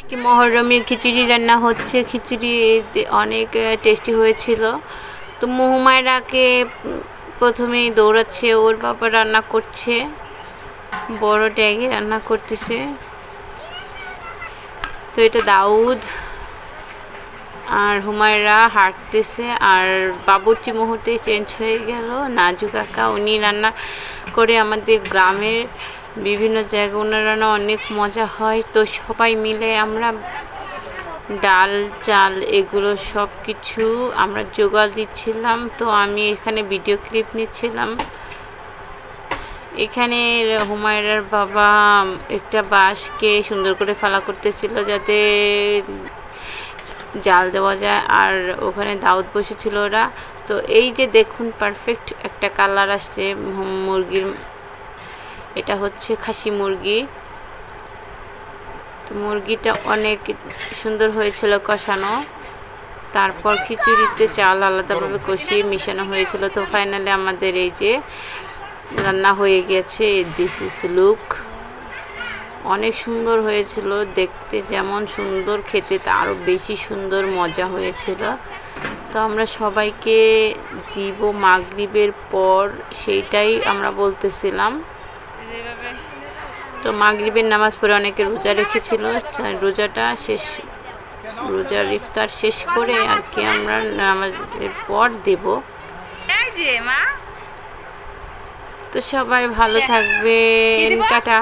কি মহরমের খিচুড়ি রান্না হচ্ছে। খিচুড়ি অনেক টেস্টি হয়েছিল। তো হুমায়রাকে প্রথমেই দৌড়াচ্ছে, ওর বাবা রান্না করছে, বড় ড্যাগে রান্না করতেছে। তো এটা দাউদ আর হুমায়রা হাঁটতেছে, আর বাবুর্চি মুহূর্তেই চেঞ্জ হয়ে গেল। নাজু কাকা উনি রান্না করে আমাদের গ্রামের বিভিন্ন জায়গায়, ওনার রান্না অনেক মজা হয়। তো সবাই মিলে আমরা ডাল চাল এগুলো সব কিছু আমরা জোগাড় দিচ্ছিলাম। তো আমি এখানে ভিডিও ক্লিপ নিচ্ছিলাম। এখানে হুমায়রার বাবা একটা বাঁশকে সুন্দর করে ফালা করতেছিল যাতে জাল দেওয়া যায়, আর ওখানে দাউদ বসেছিল ওরা। তো এই যে দেখুন পারফেক্ট একটা কালার আসছে মুরগির, এটা হচ্ছে খাসি মুরগি। তো মুরগিটা অনেক সুন্দর হয়েছিল কষানো। তারপর খিচুড়িতে চাল আলাদাভাবে কষিয়ে মিশানো হয়েছিল। তো ফাইনালি আমাদের এই যে রান্না হয়ে গেছে। This is look. অনেক সুন্দর হয়েছিল দেখতে, যেমন সুন্দর খেতে আরও বেশি সুন্দর মজা হয়েছিল। তো আমরা সবাইকে দিব মাগরিবের পর, সেইটাই আমরা বলতেছিলাম। তো মাগরিবের নামাজ পড়ে অনেকে রোজা রেখেছিল, রোজাটা শেষ, রোজার ইফতার শেষ করে আর কি আমরা নামাজের পর দেব। তো সবাই ভালো থাকবেন, টাটা।